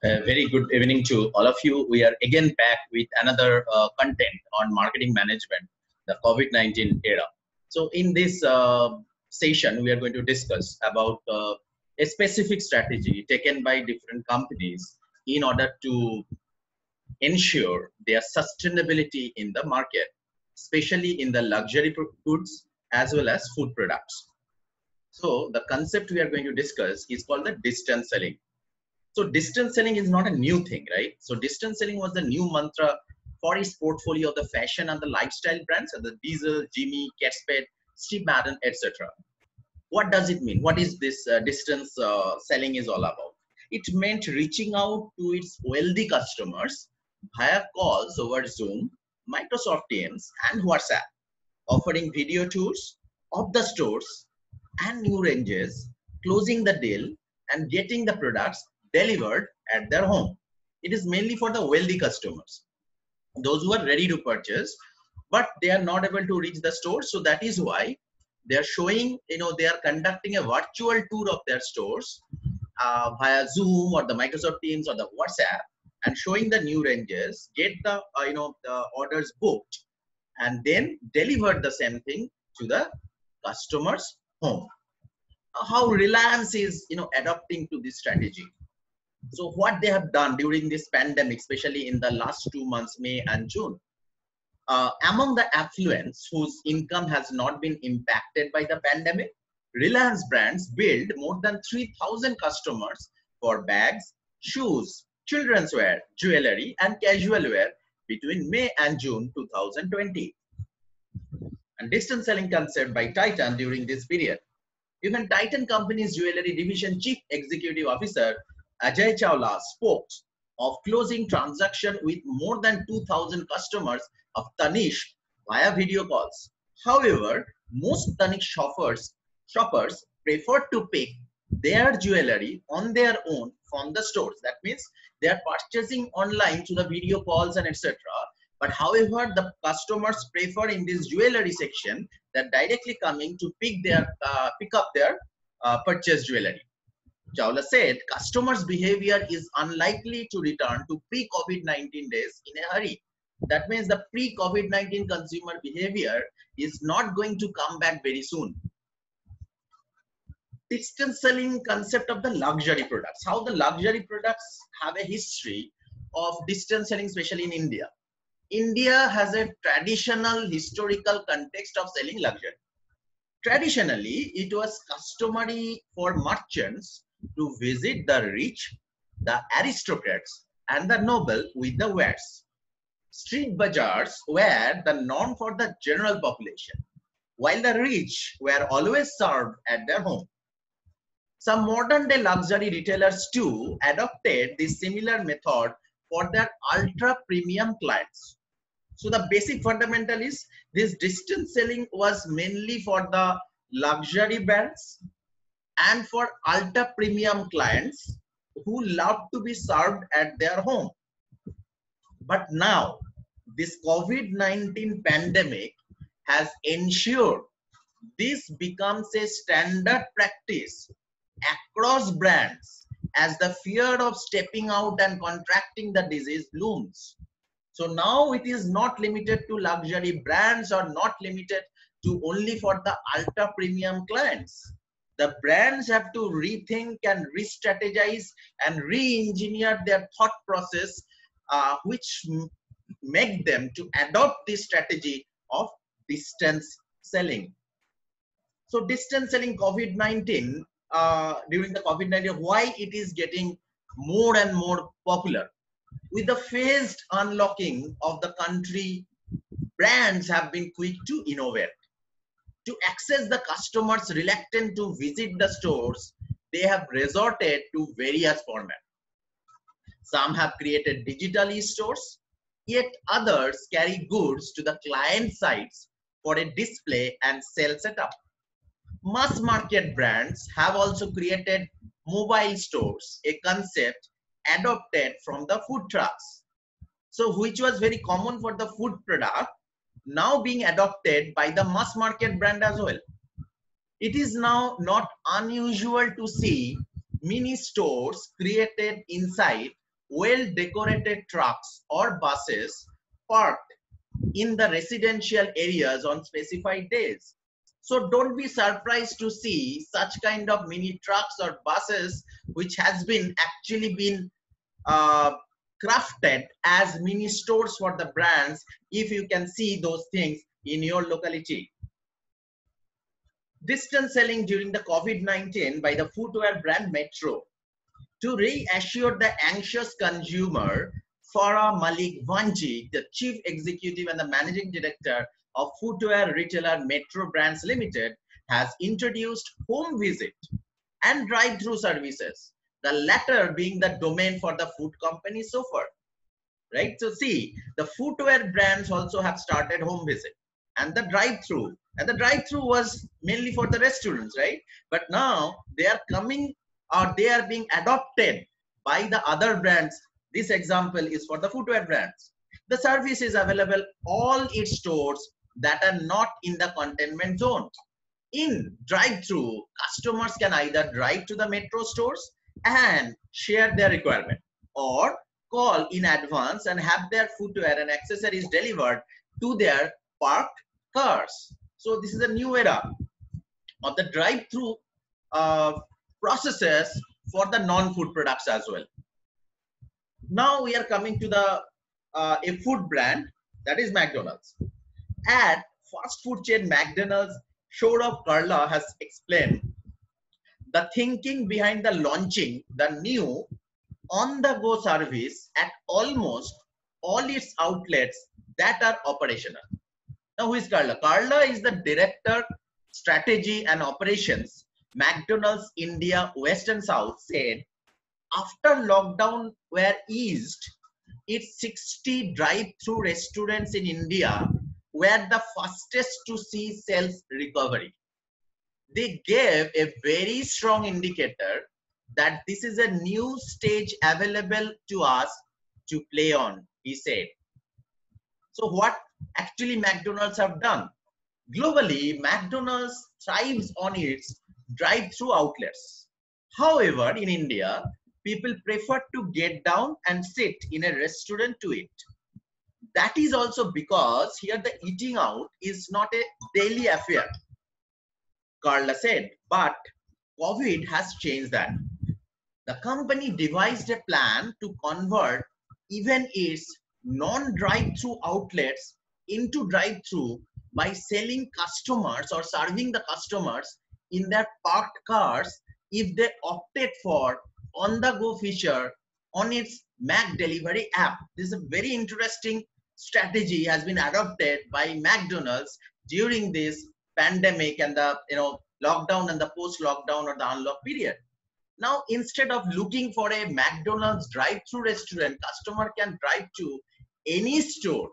Very good evening to all of you. We are again back with another content on marketing management, the COVID-19 era. So in this session, we are going to discuss about a specific strategy taken by different companies in order to ensure their sustainability in the market, especially in the luxury goods as well as food products. So the concept we are going to discuss is called the distance selling. So distance selling is not a new thing, right? So distance selling was the new mantra for its portfolio of the fashion and the lifestyle brands, and the Diesel, Jimmy, Kate Spade, Steve Madden, etc. What does it mean? What is this distance selling is all about? It meant reaching out to its wealthy customers via calls over Zoom, Microsoft Teams, and WhatsApp, offering video tours of the stores and new ranges, closing the deal, and getting the products delivered at their home. It is mainly for the wealthy customers, those who are ready to purchase, but they are not able to reach the store. So that is why they are showing, they are conducting a virtual tour of their stores via Zoom or the Microsoft Teams or the WhatsApp, and showing the new ranges, get the the orders booked, and then deliver the same thing to the customer's home. How Reliance is adopting to this strategy. So what they have done during this pandemic, especially in the last 2 months, May and June, among the affluents whose income has not been impacted by the pandemic, Reliance Brands built more than 3,000 customers for bags, shoes, children's wear, jewelry, and casual wear between May and June 2020. And distance selling concept by Titan during this period. Even Titan Company's Jewelry Division Chief Executive Officer Ajay Chawla spoke of closing transaction with more than 2,000 customers of Tanishq via video calls. However, most Tanishq shoppers prefer to pick their jewelry on their own from the stores. That means they are purchasing online through the video calls and etc. But however, the customers prefer in this jewelry section that directly coming to pick up their purchased jewelry. Chawla said customers' behavior is unlikely to return to pre-COVID-19 days in a hurry. That means the pre-COVID-19 consumer behavior is not going to come back very soon. Distance selling concept of the luxury products. How the luxury products have a history of distance selling, especially in India. India has a traditional historical context of selling luxury. Traditionally, it was customary for merchants to visit the rich, the aristocrats, and the noble with the wares. Street bazaars were the norm for the general population, while the rich were always served at their home. Some modern day luxury retailers too adopted this similar method for their ultra premium clients. So the basic fundamental is this distance selling was mainly for the luxury brands and for ultra premium clients who love to be served at their home. But now this COVID-19 pandemic has ensured this becomes a standard practice across brands as the fear of stepping out and contracting the disease looms. So now it is not limited to luxury brands or not limited to only for the ultra premium clients. The brands have to rethink and re-strategize and re-engineer their thought process, which make them to adopt this strategy of distance selling. So distance selling COVID-19, during the COVID-19, why it is getting more and more popular? With the phased unlocking of the country, brands have been quick to innovate. To access the customers reluctant to visit the stores, they have resorted to various formats. Some have created digital e-stores, yet others carry goods to the client sites for a display and sale setup. Mass market brands have also created mobile stores, a concept adopted from the food trucks. So which was very common for the food product, now being adopted by the mass market brand as well. It is now not unusual to see mini stores created inside well decorated trucks or buses parked in the residential areas on specified days. So don't be surprised to see such kind of mini trucks or buses which has been actually been uh, crafted as mini stores for the brands, if you can see those things in your locality. Distance selling during the COVID-19 by the footwear brand Metro. To reassure the anxious consumer, Farah Malik Vanji, the chief executive and the managing director of footwear retailer Metro Brands Limited, has introduced home visit and drive-through services, the latter being the domain for the food company so far. Right? So see, the footwear brands also have started home visit and the drive-through. And the drive-through was mainly for the restaurants, right? But now they are coming, or they are being adopted by the other brands. This example is for the footwear brands. The service is available all its stores that are not in the containment zone. In drive-through, customers can either drive to the metro stores and share their requirement, or call in advance and have their footwear and accessories delivered to their parked cars. So this is a new era of the drive-through processes for the non-food products as well. Now we are coming to the a food brand, that is McDonald's. At fast food chain McDonald's, Saurabh Karla has explained the thinking behind the launching the new on-the-go service at almost all its outlets that are operational. Now, who is Karla? Karla is the Director, Strategy and Operations, McDonald's India West and South, said after lockdown were eased, its 60 drive-through restaurants in India were the fastest to see sales recovery. They gave a very strong indicator that this is a new stage available to us to play on, he said. So what actually McDonald's have done? Globally, McDonald's thrives on its drive-through outlets. However, in India, people prefer to get down and sit in a restaurant to eat. That is also because here the eating out is not a daily affair, Carla said, but COVID has changed that. The company devised a plan to convert even its non-drive-through outlets into drive-through by selling customers or serving the customers in their parked cars if they opted for on-the-go feature on its Mac Delivery app. This is a very interesting strategy has been adopted by McDonald's during this pandemic and the lockdown and the post-lockdown or the unlock period. Now, instead of looking for a McDonald's drive-through restaurant, customer can drive to any store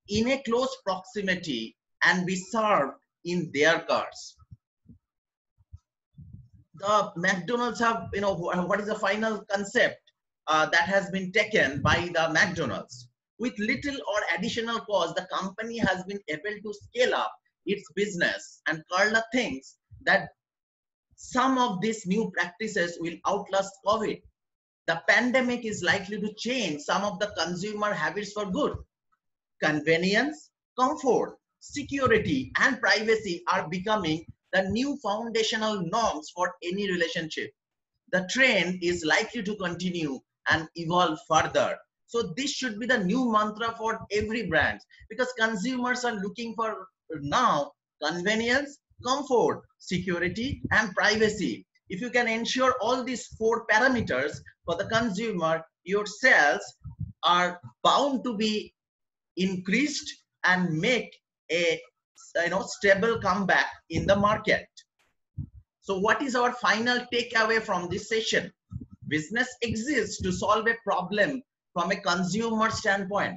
in a close proximity and be served in their cars. The McDonald's have, what is the final concept that has been taken by the McDonald's? With little or additional cost, the company has been able to scale up its business, and Carla thinks that some of these new practices will outlast COVID. The pandemic is likely to change some of the consumer habits for good. Convenience, comfort, security, and privacy are becoming the new foundational norms for any relationship. The trend is likely to continue and evolve further. So this should be the new mantra for every brand, because consumers are looking for now convenience, comfort, security, and privacy. If you can ensure all these 4 parameters for the consumer, your sales are bound to be increased and make a stable comeback in the market. So what is our final takeaway from this session? Business exists to solve a problem from a consumer standpoint.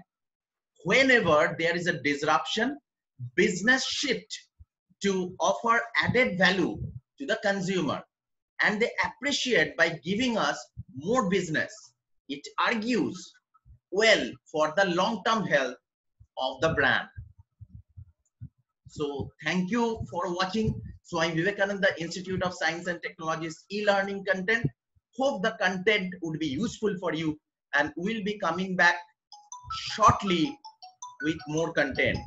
Whenever there is a disruption, business shift to offer added value to the consumer, and they appreciate by giving us more business. It argues well for the long-term health of the brand. So thank you for watching Swami Vivekananda Institute of Science and Technology's e-learning content. Hope the content would be useful for you. and we'll be coming back shortly with more content.